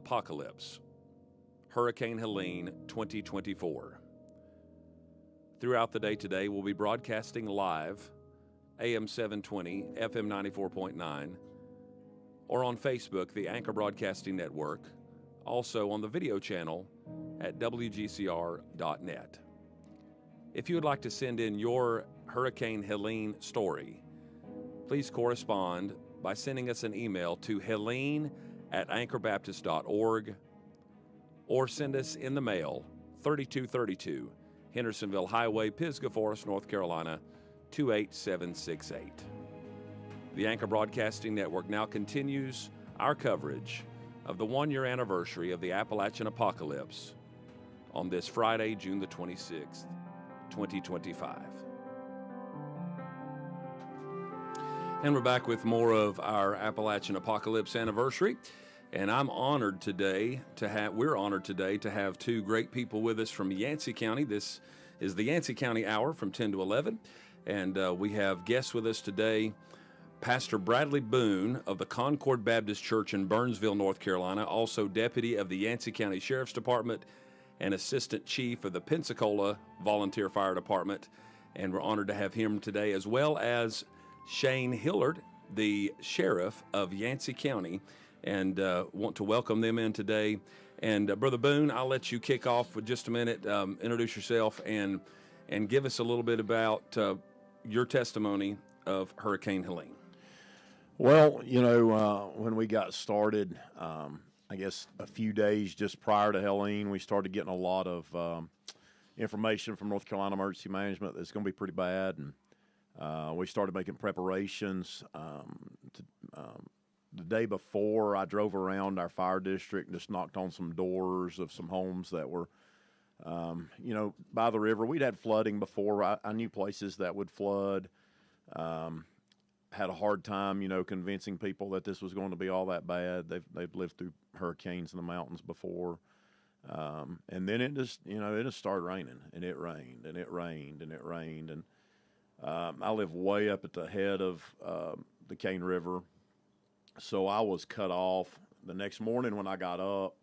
Apocalypse, Hurricane Helene 2024. Throughout the day today, we'll be broadcasting live, AM 720, FM 94.9, or on Facebook, the Anchor Broadcasting Network, also on the video channel at WGCR.net. If you would like to send in your Hurricane Helene story, please correspond by sending us an email to helene@anchorbaptist.org or send us in the mail, 3232 Hendersonville Highway, Pisgah Forest, North Carolina, 28768. The Anchor Broadcasting Network now continues our coverage of the one-year anniversary of the Appalachian Apocalypse on this Friday, June the 26th, 2025. And we're back with more of our Appalachian Apocalypse anniversary. And we're honored today to have two great people with us from Yancey County. This is the Yancey County Hour from 10 to 11. And we have guests with us today, Pastor Bradley Boone of the Concord Baptist Church in Burnsville, North Carolina, also deputy of the Yancey County Sheriff's Department and assistant chief of the Pensacola Volunteer Fire Department. And we're honored to have him today, as well as Shane Hillard, the sheriff of Yancey County, and want to welcome them in today. And Brother Boone, I'll let you kick off for just a minute, introduce yourself, and give us a little bit about your testimony of Hurricane Helene. Well, you know, when we got started, I guess a few days just prior to Helene, we started getting a lot of information from North Carolina Emergency Management that's going to be pretty bad, and we started making preparations. The day before, I drove around our fire district and just knocked on some doors of some homes that were, you know, by the river. We'd had flooding before. I knew places that would flood. Had a hard time, you know, convincing people that this was going to be all that bad. They've lived through hurricanes in the mountains before. And then it just started raining, and it rained, and it rained, and it rained. And I live way up at the head of the Cane River, so I was cut off. The next morning when I got up,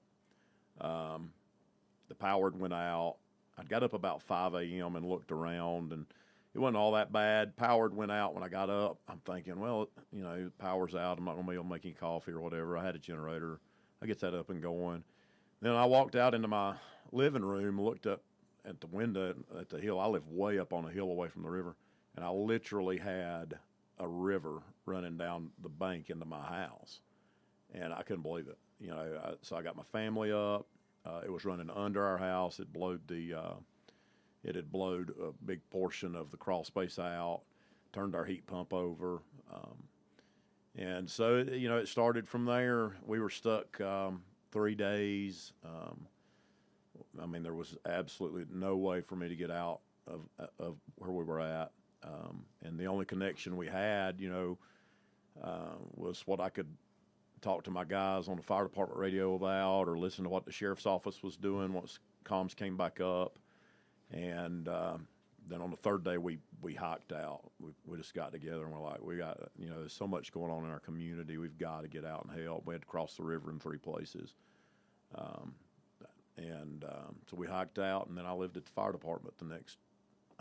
the power went out. I got up about 5 a.m. and looked around, and it wasn't all that bad. Power went out when I got up. I'm thinking, well, you know, power's out. I'm not going to be able to make any coffee or whatever. I had a generator. I get that up and going. Then I walked out into my living room, looked up at the window at the hill. I live way up on a hill away from the river, and I literally had a river running down the bank into my house, and I couldn't believe it. You know, so I got my family up. It was running under our house. It had blowed a big portion of the crawl space out, turned our heat pump over. And so, you know, it started from there. We were stuck 3 days. I mean, there was absolutely no way for me to get out of where we were at. And the only connection we had, you know, was what I could talk to my guys on the fire department radio about, or listen to what the sheriff's office was doing once comms came back up. And then on the third day, we hiked out. We just got together and we're like, you know, there's so much going on in our community. We've got to get out and help. We had to cross the river in 3 places. So we hiked out, and then I lived at the fire department the next,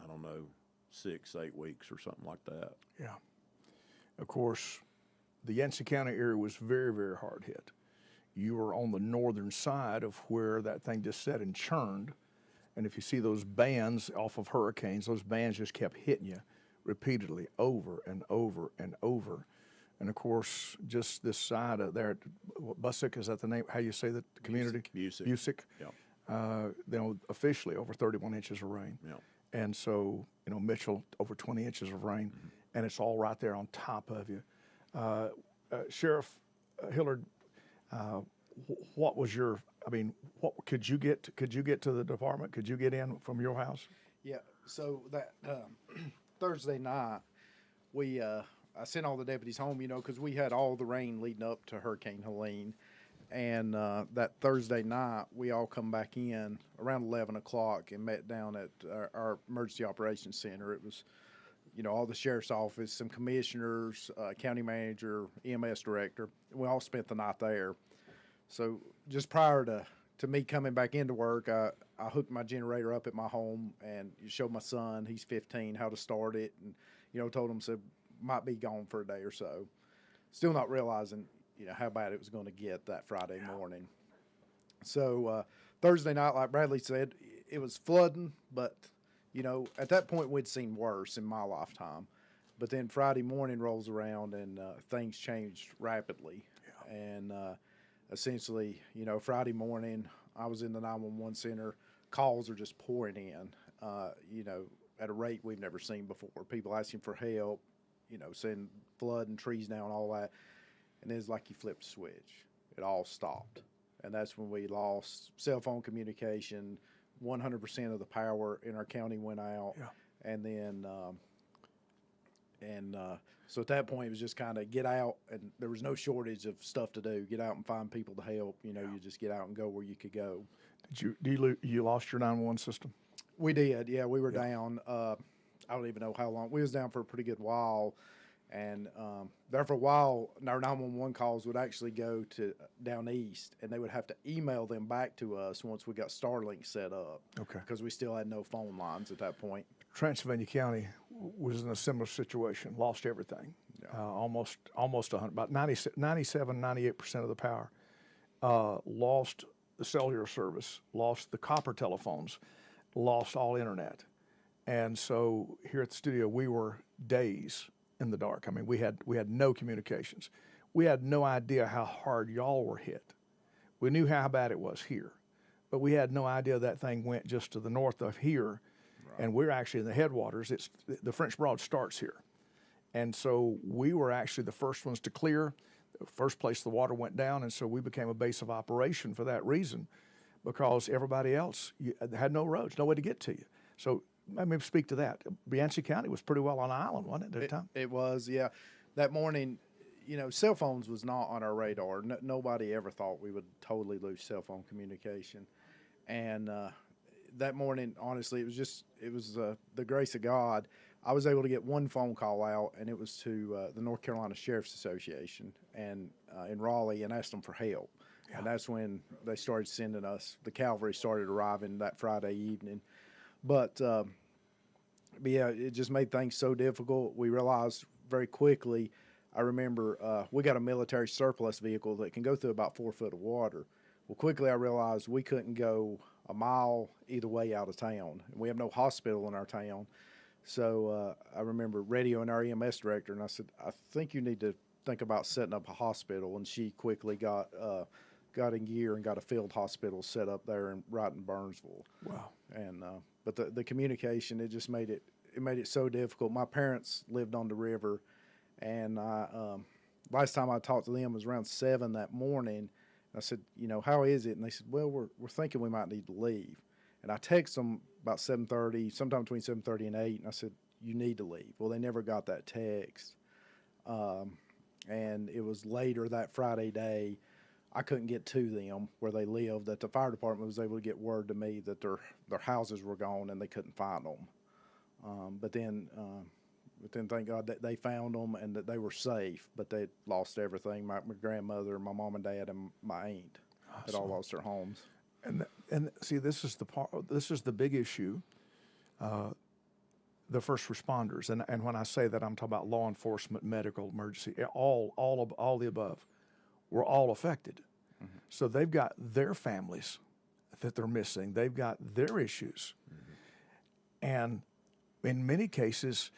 I don't know, 6-8 weeks or something like that. Yeah. Of course, the Yancey County area was very, very hard hit. You were on the northern side of where that thing just set and churned. And if you see those bands off of hurricanes, those bands just kept hitting you repeatedly over and over and over. And of course, just this side of there, Busick, is that the name, how you say that, the community? Busick. Yeah. You know, officially over 31 inches of rain. Yeah. And so, you know, Mitchell, over 20 inches of rain, and it's all right there on top of you. Sheriff Hillard, what was your, I mean, what could you get to the department? Could you get in from your house? Yeah, so that Thursday night, I sent all the deputies home, you know, because we had all the rain leading up to Hurricane Helene. And that Thursday night, we all come back in around 11 o'clock and met down at our Emergency Operations Center. It was, you know, all the sheriff's office, some commissioners, county manager, EMS director. We all spent the night there. So just prior to me coming back into work, I hooked my generator up at my home and showed my son, he's 15, how to start it, and told him, so might be gone for a day or so. Still not realizing how bad it was going to get that Friday morning. So Thursday night, like Bradley said, it was flooding, but at that point we'd seen worse in my lifetime. But then Friday morning rolls around and things changed rapidly. Yeah. And essentially, Friday morning I was in the 911 center. Calls are just pouring in, at a rate we've never seen before. People asking for help, saying flood and trees down, all that. And then it's like you flipped a switch. It all stopped. And that's when we lost cell phone communication. 100% of the power in our county went out. Yeah. And then, so at that point, it was just kind of get out, and there was no shortage of stuff to do. Get out and find people to help. You just get out and go where you could go. You lost your 911 system? We did, yeah. We were down. I don't even know how long. We was down for a pretty good while, and there for a while, our 911 calls would actually go to down east, and they would have to email them back to us once we got Starlink set up. Okay. Because we still had no phone lines at that point. Transylvania County was in a similar situation, lost everything. Yeah. Almost 100, about 97, 98% of the power. Lost the cellular service, lost the copper telephones, lost all internet. And so here at the studio, we were days in the dark. I mean, we had no communications. We had no idea how hard y'all were hit. We knew how bad it was here, but we had no idea that thing went just to the north of here. And we're actually in the headwaters. It's the French Broad starts here. And so we were actually the first ones to clear, the first place the water went down, and so we became a base of operation for that reason, because everybody else had no roads, no way to get to you. So let me speak to that. Yancey County was pretty well on an island, wasn't it, at the time? It was, yeah. That morning, cell phones was not on our radar. Nobody ever thought we would totally lose cell phone communication. And that morning, honestly, it was the grace of God. I was able to get one phone call out, and it was to the North Carolina Sheriff's Association and in Raleigh, and asked them for help. Yeah. And that's when they started sending us. The cavalry started arriving that Friday evening. But yeah, it just made things so difficult. We realized very quickly. I remember we got a military surplus vehicle that can go through about 4 foot of water. Well, quickly I realized we couldn't go a mile either way out of town. We have no hospital in our town. So I remember radioing our EMS director, and I said, I think you need to think about setting up a hospital. And she quickly got in gear and got a field hospital set up there right in Burnsville. Wow. And but the communication, it just made it so difficult. My parents lived on the river, and last time I talked to them was around 7 that morning. I said, how is it? And they said, well, we're thinking we might need to leave. And I texted them about 7:30, sometime between 7:30 and 8, and I said, you need to leave. Well, they never got that text. And it was later that Friday day, I couldn't get to them where they lived, that the fire department was able to get word to me that their houses were gone and they couldn't find them. But then thank God that they found them and that they were safe, but they lost everything. My grandmother, my mom and dad, and my aunt had all lost their homes. And see, this is the big issue. The first responders, and when I say that, I'm talking about law enforcement, medical, emergency, all the above, were all affected. Mm-hmm. So they've got their families that they're missing. They've got their issues, and in many cases,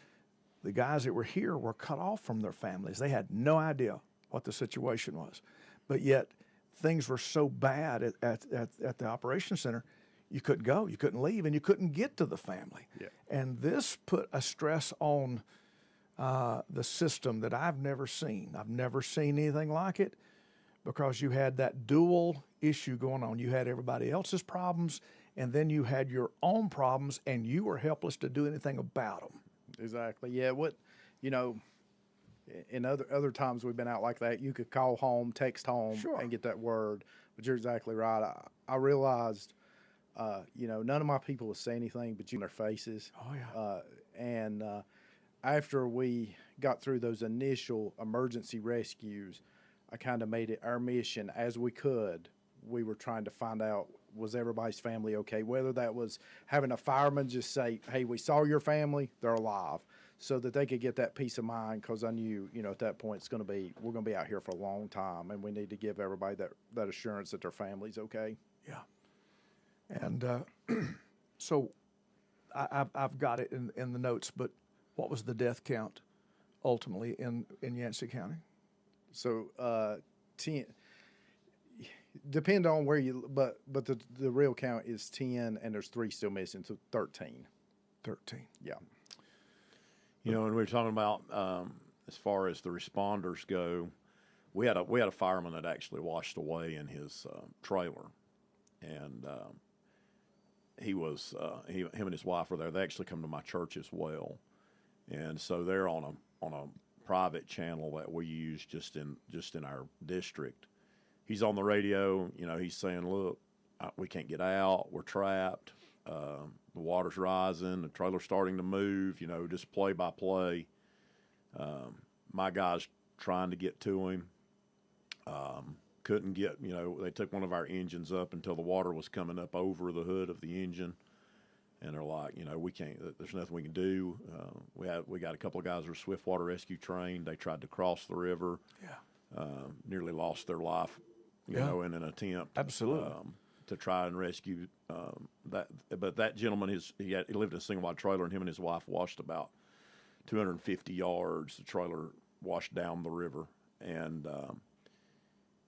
the guys that were here were cut off from their families. They had no idea what the situation was, but yet things were so bad at the operations center, you couldn't go, you couldn't leave, and you couldn't get to the family. Yeah. And this put a stress on the system that I've never seen. I've never seen anything like it, because you had that dual issue going on. You had everybody else's problems, and then you had your own problems, and you were helpless to do anything about them. Exactly. Yeah. In other times we've been out like that, you could call home, text home, sure, and get that word. But you're exactly right. I realized, none of my people would say anything but you in their faces. Oh yeah. And after we got through those initial emergency rescues, I kind of made it our mission as we could. We were trying to find out, was everybody's family okay? Whether that was having a fireman just say, hey, we saw your family, they're alive, so that they could get that peace of mind, because I knew, at that point we're going to be out here for a long time, and we need to give everybody that assurance that their family's okay. Yeah. And so I've got it in the notes, but what was the death count ultimately in Yancey County? So 10, depend on where you, but the real count is 10, and there's 3 still missing, so 13. 13. Yeah. And we were talking about as far as the responders go, we had a fireman that actually washed away in his trailer, and him and his wife were there. They actually come to my church as well, and so they're on a private channel that we use just in our district. He's on the radio. He's saying, "Look, we can't get out. We're trapped. The water's rising. The trailer's starting to move. Just play by play." My guys trying to get to him. Couldn't get. They took one of our engines up until the water was coming up over the hood of the engine, and they're like, we can't. There's nothing we can do. We got a couple of guys who are swift water rescue trained. They tried to cross the river. Yeah. Nearly lost their life. In an attempt. Absolutely. To try and rescue that. But that gentleman, he lived in a single wide trailer, and him and his wife washed about 250 yards. The trailer washed down the river, and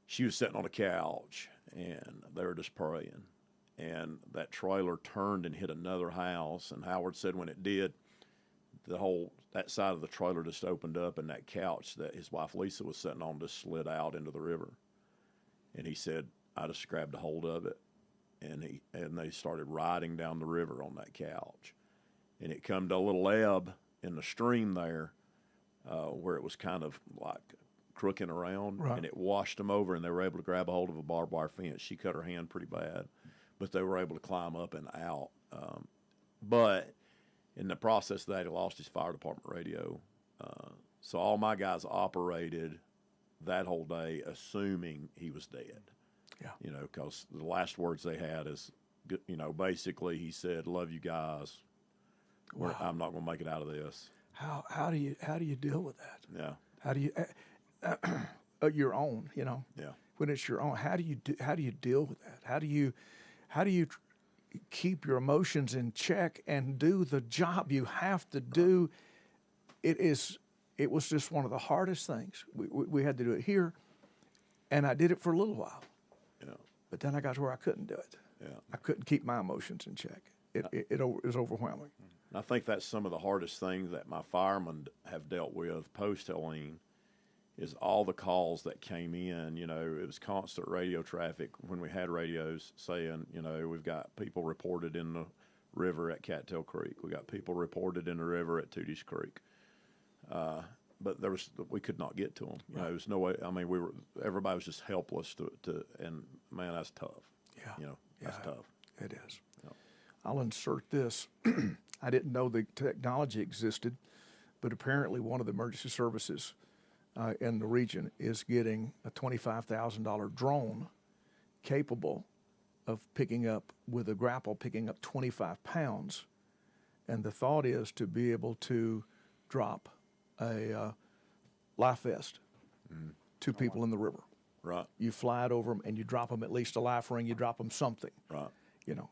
she was sitting on a couch, and they were just praying. And that trailer turned and hit another house, and Howard said when it did, that side of the trailer just opened up, and that couch that his wife Lisa was sitting on just slid out into the river. And he said, I just grabbed a hold of it, and they started riding down the river on that couch. And it come to a little ebb in the stream there where it was kind of like crooking around, right. And it washed them over, and they were able to grab a hold of a barbed wire fence. She cut her hand pretty bad, but they were able to climb up and out. But in the process of that, he lost his fire department radio. So all my guys operated that whole day assuming he was dead. Yeah. Because the last words they had is, basically he said, "Love you guys. Wow. I'm not going to make it out of this." How do you deal with that? Yeah. How do you your own? Yeah. When it's your own, how do you deal with that? How do you keep your emotions in check and do the job you have to do? It was just one of the hardest things. We had to do it here, and I did it for a little while. Yeah. But then I got to where I couldn't do it. Yeah. I couldn't keep my emotions in check. It was overwhelming. I think that's some of the hardest things that my firemen have dealt with post Helene is all the calls that came in. It was constant radio traffic when we had radios saying, we've got people reported in the river at Cattail Creek. We got people reported in the river at Tootie's Creek. But we could not get to them. There was no way. I mean, everybody was just helpless and man, that's tough. Yeah. That's tough. It is. Yeah. I'll insert this. I didn't know the technology existed, but apparently one of the emergency services in the region is getting a $25,000 drone capable of picking up, with a grapple, picking up 25 pounds. And the thought is to be able to drop a life vest to people in the river. Right. You fly it over them, and you drop them at least a life ring. You drop them something. Right.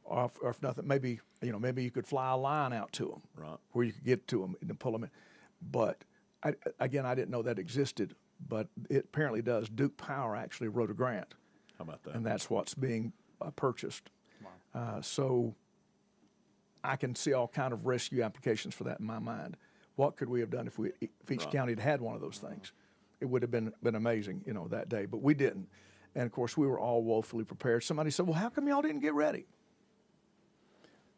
Or if nothing, maybe you could fly a line out to them, right, where you could get to them and pull them in. But I didn't know that existed, but it apparently does. Duke Power actually wrote a grant. How about that? And that's what's being purchased. Wow. So I can see all kind of rescue applications for that in my mind. What could we have done if each right. county had had one of those things? It would have been amazing, that day. But we didn't. And, of course, we were all woefully prepared. Somebody said, well, how come y'all didn't get ready?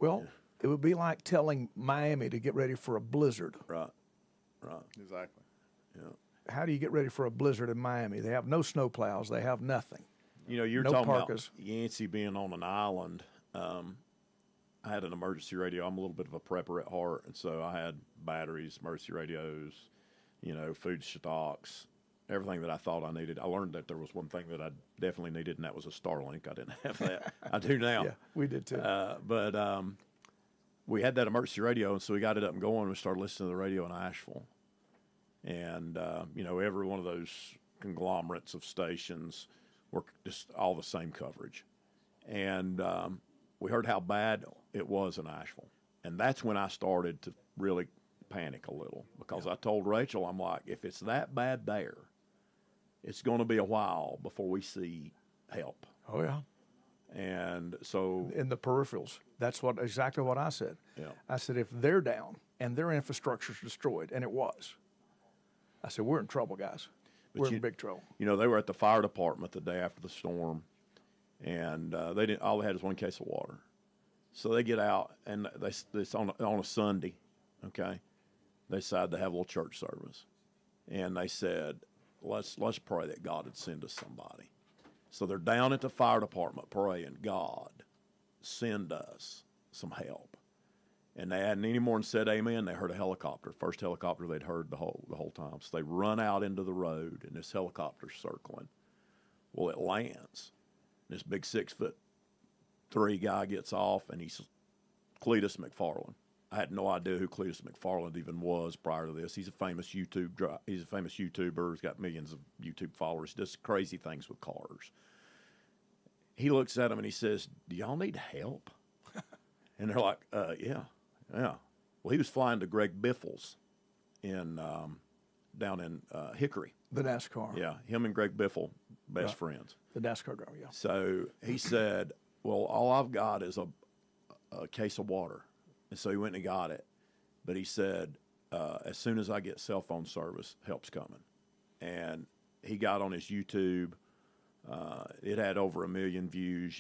Well, it would be like telling Miami to get ready for a blizzard. Right. Right. Exactly. Yeah. How do you get ready for a blizzard in Miami? They have no snow plows. They have nothing. You're no talking parkas. About Yancey being on an island. I had an emergency radio. I'm a little bit of a prepper at heart, and so I had batteries, emergency radios, food stocks. everything that I thought I needed. I learned that there was one thing that I definitely needed, and that was a Starlink. I didn't have that. I do now. Yeah, we did too. But we had that emergency radio, and so we got it up and going. We started listening to the radio in Asheville. And, every one of those conglomerates of stations were just all the same coverage. And we heard how bad it was in Asheville. And that's when I started to really panic a little, because I told Rachel, I'm like, if it's that bad there, it's going to be a while before we see help. Oh, yeah. And so in the peripherals, that's exactly what I said. Yeah. I said, if they're down and their infrastructure's destroyed, and it was, I said, we're in trouble, guys. We're in big trouble. They were at the fire department the day after the storm, and they didn't. All they had was one case of water. So they get out, and it's on a Sunday, okay? They decided to have a little church service, and they said, let's pray that God would send us somebody. So they're down at the fire department praying, God, send us some help. And they hadn't any more than said amen. They heard a helicopter, first helicopter they'd heard the whole time. So they run out into the road, and this helicopter's circling. Well, it lands. This big 6'3" guy gets off, and he's Cletus McFarland. I had no idea who Cletus McFarland even was prior to this. He's a famous YouTuber. He's got millions of YouTube followers. Does crazy things with cars. He looks at him and he says, "Do y'all need help?" And they're like, "Yeah." Well, he was flying to Greg Biffle's down in Hickory. The NASCAR. Yeah, him and Greg Biffle, best friends. The NASCAR driver, yeah. So he said, "Well, all I've got is a case of water." And so he went and got it. But he said, as soon as I get cell phone service, help's coming. And he got on his YouTube. It had over 1 million views,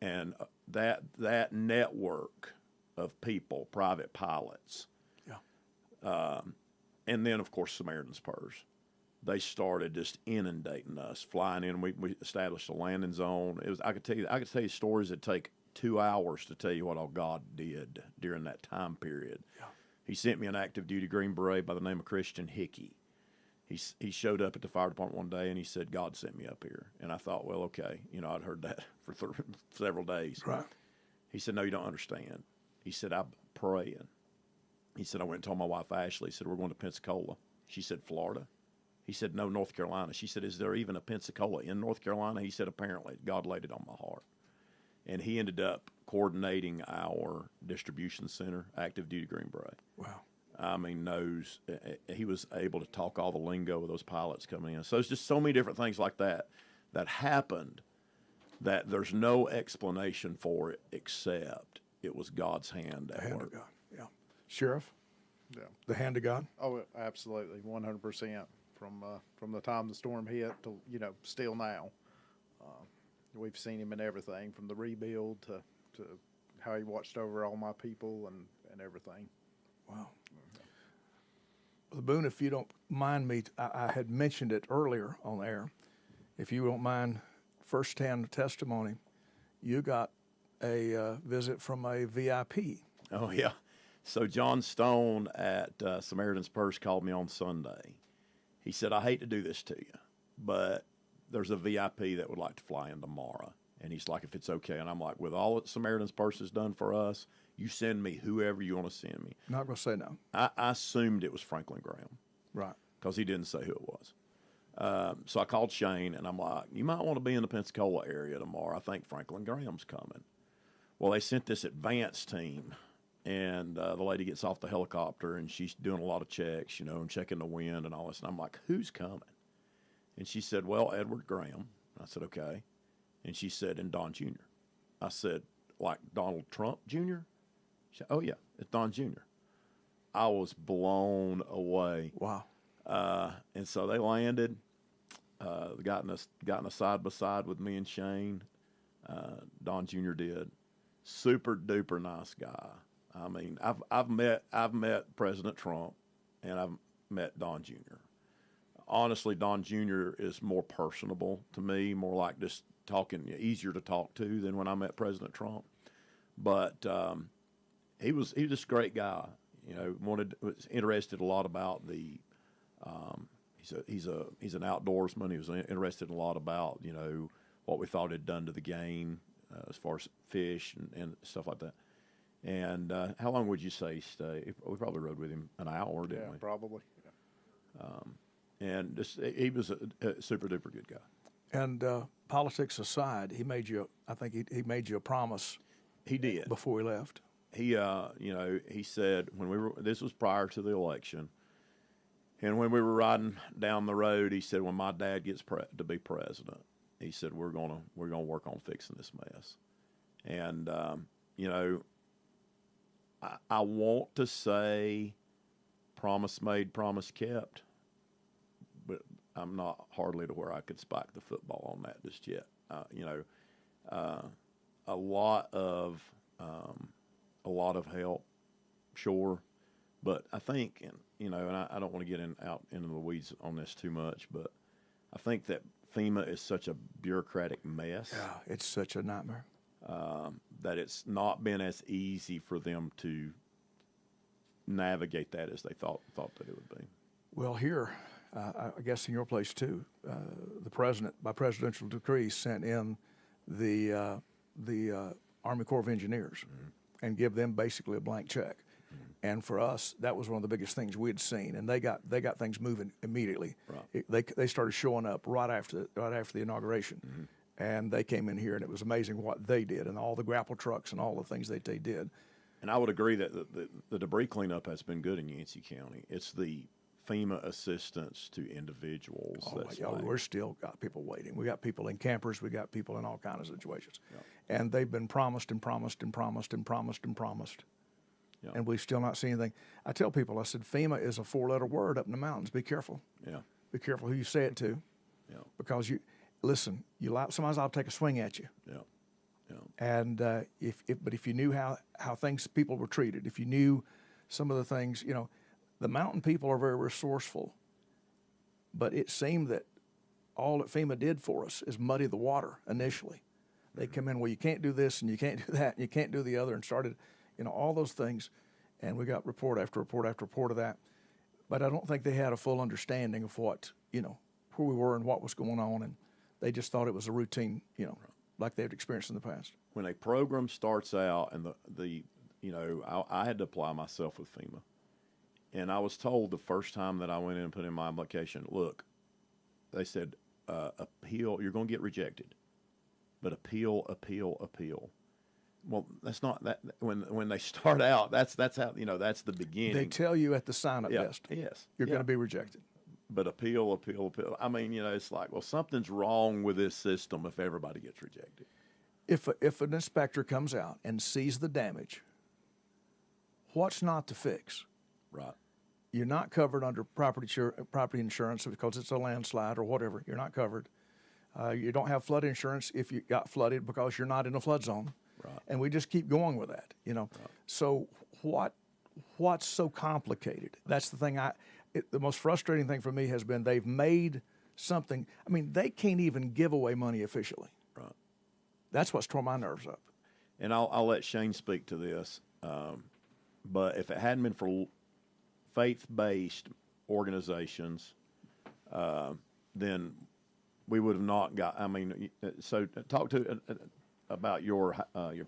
and that network of people, private pilots. Yeah. And then, of course, Samaritan's Purse. They started just inundating us, flying in. We established a landing zone. I could tell you stories that take 2 hours to tell you what all God did during that time period. Yeah. He sent me an active duty Green Beret by the name of Christian Hickey. He showed up at the fire department one day and he said, "God sent me up here." And I thought, well, okay, I'd heard that for several days. Right. He said, "No, you don't understand." He said, "I'm praying." He said, "I went and told my wife Ashley." He said, "We're going to Pensacola." She said, "Florida?" He said, "No, North Carolina." She said, "Is there even a Pensacola in North Carolina?" He said, "Apparently, God laid it on my heart." And he ended up coordinating our distribution center, active duty Green Beret. Wow. I mean, he was able to talk all the lingo of those pilots coming in. So it's just so many different things like that happened that there's no explanation for it except it was God's hand at The hand work. of God, yeah. Sheriff? Yeah. The hand of God? Oh, absolutely, 100%. From the time the storm hit to still now, we've seen him in everything, from the rebuild to how he watched over all my people and everything. Wow. Well, Boone, if you don't mind me, I had mentioned it earlier on air. If you don't mind firsthand testimony, you got a visit from a VIP. Oh, yeah. So John Stone at Samaritan's Purse called me on Sunday. He said, "I hate to do this to you, but there's a VIP that would like to fly in tomorrow." And he's like, "If it's okay." And I'm like, "With all that Samaritan's Purse has done for us, you send me whoever you want to send me." Not going to say no. I assumed it was Franklin Graham. Right. Because he didn't say who it was. So I called Shane, and I'm like, "You might want to be in the Pensacola area tomorrow. I think Franklin Graham's coming." Well, they sent this advance team, and the lady gets off the helicopter, and she's doing a lot of checks, and checking the wind and all this. And I'm like, "Who's coming?" And she said, "Well, Edward Graham." I said, "Okay." And she said, "And Don Jr." I said, "Like Donald Trump Jr.?" She said, "Oh, yeah, it's Don Jr." I was blown away. Wow. And so they landed, got in a side by side with me and Shane. Don Jr. did. Super duper nice guy. I mean, I've met President Trump, and I've met Don Jr. Honestly, Don Jr. is more personable to me, more like just talking, easier to talk to than when I met President Trump. But he was just a great guy. Was interested a lot about the. he's an outdoorsman. He was interested in a lot about what we thought it had done to the game as far as fish and stuff like that. And how long would you say he stayed? We probably rode with him an hour, didn't we? Probably. And he was a super duper good guy. And politics aside, he made you. I think he made you a promise. He did before he left. He he said this was prior to the election, and when we were riding down the road, he said, when my dad gets to be president, he said we're gonna work on fixing this mess. And I want to say promise made, promise kept, but I'm not hardly to where I could spike the football on that just yet. A lot of help, sure, but I think, and I don't want to get out into the weeds on this too much, but I think that FEMA is such a bureaucratic mess. Yeah, it's such a nightmare. That it's not been as easy for them to navigate that as they thought that it would be. Well, here, I guess in your place too, the president, by presidential decree, sent in the Army Corps of Engineers and give them basically a blank check. And for us, that was one of the biggest things we had seen, and they got things moving immediately. Right. They started showing up right after the inauguration. And they came in here, and it was amazing what they did, and all the grapple trucks and all the things that they did. And I would agree that the debris cleanup has been good in Yancey County. It's the FEMA assistance to individuals. We're still got people waiting. We got people in campers. We got people in all kinds of situations. And they've been promised and promised and promised and promised and promised. And we've still not seen anything. I tell people, I said, FEMA is a 4-letter word up in the mountains. Be careful. Be careful who you say it to. Because listen, sometimes I'll take a swing at you. And if you knew how people were treated, if you knew some of the things, the mountain people are very resourceful. But it seemed that all that FEMA did for us is muddy the water initially. They come in, well, you can't do this and you can't do that and you can't do the other, and started, all those things. And we got report after report after report of that. But I don't think they had a full understanding of what, where we were and what was going on. And they just thought it was a routine, like they'd experienced in the past. When a program starts out, and I had to apply myself with FEMA, and I was told the first time that I went in and put in my application, look, they said, appeal, you're going to get rejected, but appeal. Well, that's not that. When they start out, that's how that's the beginning. They tell you at the sign-up desk, yes, you're going to be rejected. But appeal. I mean, it's like, well, something's wrong with this system if everybody gets rejected. If an inspector comes out and sees the damage, what's not to fix? Right. You're not covered under property insurance because it's a landslide or whatever. You're not covered. You don't have flood insurance if you got flooded because you're not in a flood zone. Right. And we just keep going with that, Right. So what's so complicated? That's the thing. The most frustrating thing for me has been they've made something. I mean, they can't even give away money officially. Right. That's what's torn my nerves up. And I'll let Shane speak to this. But if it hadn't been for faith-based organizations, then we would have not got. I mean, so talk to about your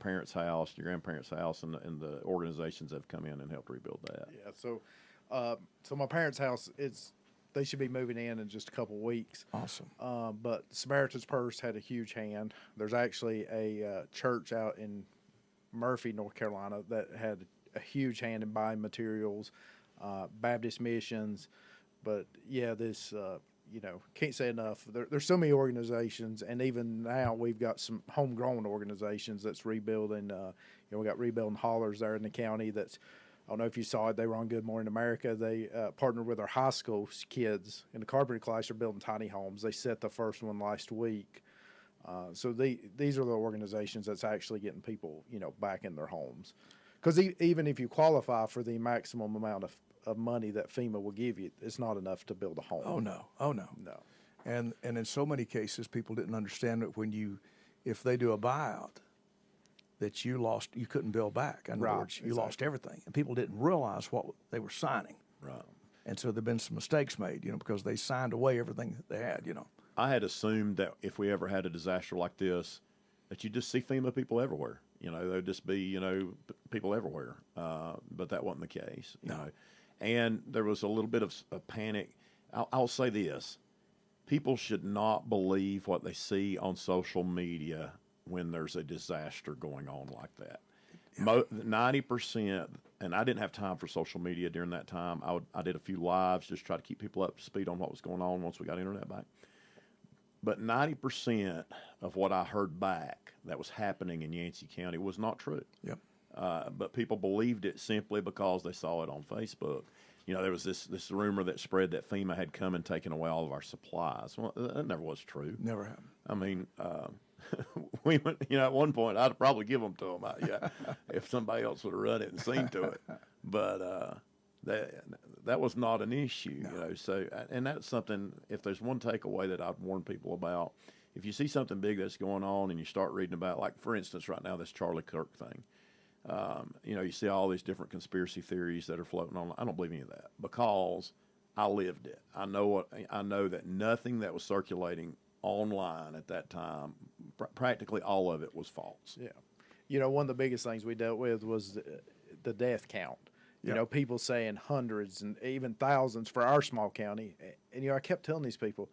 parents' house, your grandparents' house, and the organizations that have come in and helped rebuild that. Yeah. So my parents' house, they should be moving in just a couple weeks. Awesome. But Samaritan's Purse had a huge hand. There's actually a church out in Murphy, North Carolina, that had a huge hand in buying materials. Baptist Missions, but this can't say enough. There's so many organizations, and even now we've got some homegrown organizations that's rebuilding. We got Rebuilding Haulers there in the county. I don't know if you saw it. They were on Good Morning America. They partnered with our high school kids in the carpentry class. They're building tiny homes. They set the first one last week. So these are the organizations that's actually getting people, back in their homes. Because even if you qualify for the maximum amount of money that FEMA will give you, it's not enough to build a home. Oh no. And in so many cases, people didn't understand that if they do a buyout, that you couldn't build back. In other words, you lost everything, and people didn't realize what they were signing. Right. And so there've been some mistakes made, because they signed away everything that they had, I had assumed that if we ever had a disaster like this, that you just see FEMA people everywhere. There'd just be, people everywhere. But that wasn't the case, you know. And there was a little bit of a panic. I'll say this. People should not believe what they see on social media when there's a disaster going on like that. 90%, and I didn't have time for social media during that time. I did a few lives, just try to keep people up to speed on what was going on once we got internet back. But 90% of what I heard back that was happening in Yancey County was not true. Yep. But people believed it simply because they saw it on Facebook. There was this rumor that spread that FEMA had come and taken away all of our supplies. Well, that never was true. Never happened. I mean, we went, at one point, I'd probably give them to them. If somebody else would have run it and seen to it. But that was not an issue, No. So, and that's something, if there's one takeaway that I'd warn people about, if you see something big that's going on and you start reading about, like, for instance, right now, this Charlie Kirk thing, you see all these different conspiracy theories that are floating on. I don't believe any of that because I lived it. I know that nothing that was circulating online at that time, practically all of it was false. Yeah. One of the biggest things we dealt with was the death count. People saying hundreds and even thousands for our small county. And, I kept telling these people,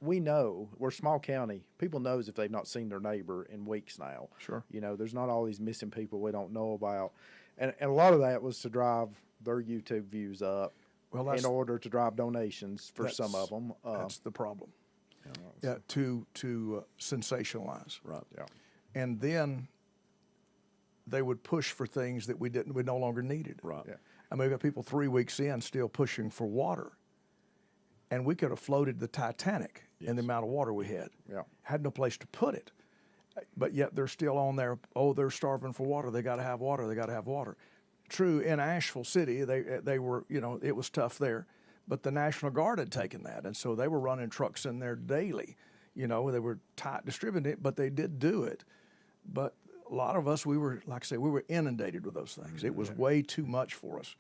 we know we're a small county. People knows if they've not seen their neighbor in weeks now. Sure. There's not all these missing people we don't know about. And a lot of that was to drive their YouTube views up in order to drive donations for some of them. That's the problem. To sensationalize. Right. Yeah. And then they would push for things that we no longer needed. Right. Yeah. I mean, we've got people 3 weeks in still pushing for water. And we could have floated the Titanic in the amount of water we had. Yeah. Had no place to put it. But yet they're still on there, they're starving for water. They got to have water. They got to have water. True, in Asheville City, they were, it was tough there. But the National Guard had taken that. And so they were running trucks in there daily. They were tight distributing it, but they did do it. But a lot of us, we were inundated with those things. It was way too much for us.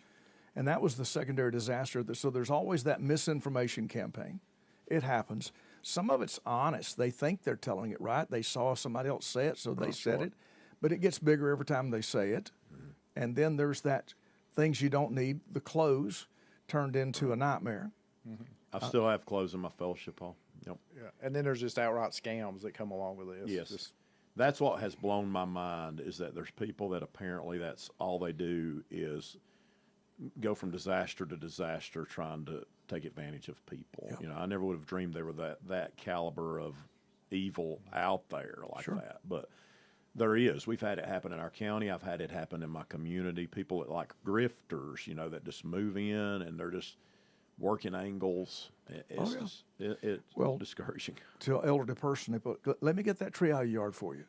And that was the secondary disaster. So there's always that misinformation campaign. It happens. Some of it's honest. They think they're telling it right. They saw somebody else say it, so they said it. But it gets bigger every time they say it. And then there's that things you don't need, the clothes turned into a nightmare. I still have clothes in my fellowship hall. Yep. Yeah. And then there's just outright scams that come along with this. Yes. That's what has blown my mind is that there's people that apparently that's all they do is go from disaster to disaster trying to take advantage of people. Yeah. I never would have dreamed there were that caliber of evil out there like that. But there is. We've had it happen in our county. I've had it happen in my community. People that like grifters, that just move in and they're just working angles. It's discouraging. To an elderly person, they put, let me get that tree out of your yard for you.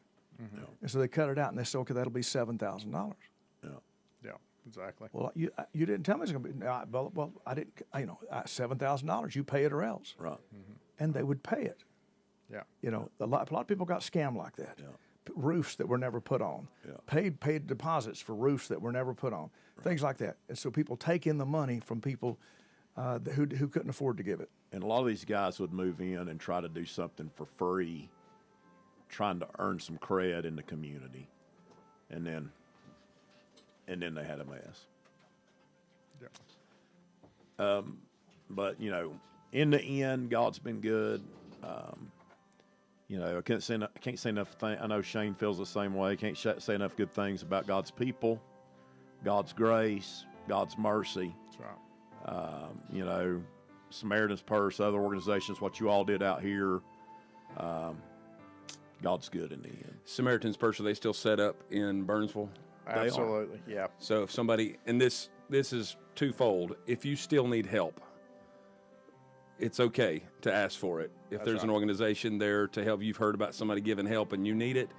And so they cut it out and they said, okay, that'll be $7,000. Yeah, exactly. Well, you didn't tell me it's going to be. Well, I didn't. $7,000. You pay it or else. Right. And they would pay it. Yeah. A lot of people got scammed like that. Yeah. Roofs that were never put on. Yeah. Paid deposits for roofs that were never put on. Things like that. And so people take in the money from people who couldn't afford to give it. And a lot of these guys would move in and try to do something for free, trying to earn some cred in the community, and then they had a mess. Yeah. But in the end, God's been good. I can't say enough. I know Shane feels the same way. Can't say enough good things about God's people, God's grace, God's mercy. That's right. Samaritan's Purse, other organizations, what you all did out here. God's good in the end. Samaritan's Purse, are they still set up in Burnsville? Absolutely. Yeah. So if somebody, and this is twofold, if you still need help, it's okay to ask for it. If there's an organization there to help, you've heard about somebody giving help and you need it,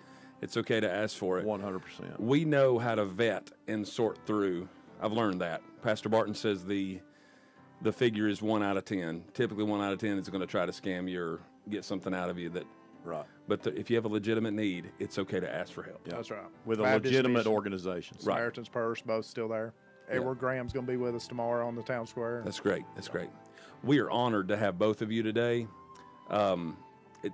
it's okay to ask for it. 100%. We know how to vet and sort through. I've learned that. Pastor Barton says the figure is 1 out of 10. Typically 1 out of 10 is going to try to scam you or get something out of you that. Right. But if you have a legitimate need, it's okay to ask for help. Yeah. That's right. With a Baptist legitimate Mission, organization. Samaritan's Purse, both still there. Edward Graham's going to be with us tomorrow on the town square. That's great. That's great. We are honored to have both of you today.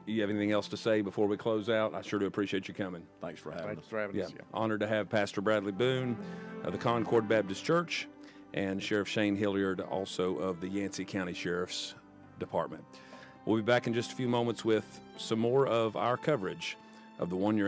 You have anything else to say before we close out? I sure do appreciate you coming. Thanks for having us. Thanks for having us. Honored to have Pastor Bradley Boone of the Concord Baptist Church and Sheriff Shane Hilliard, also of the Yancey County Sheriff's Department. We'll be back in just a few moments with some more of our coverage of the one-year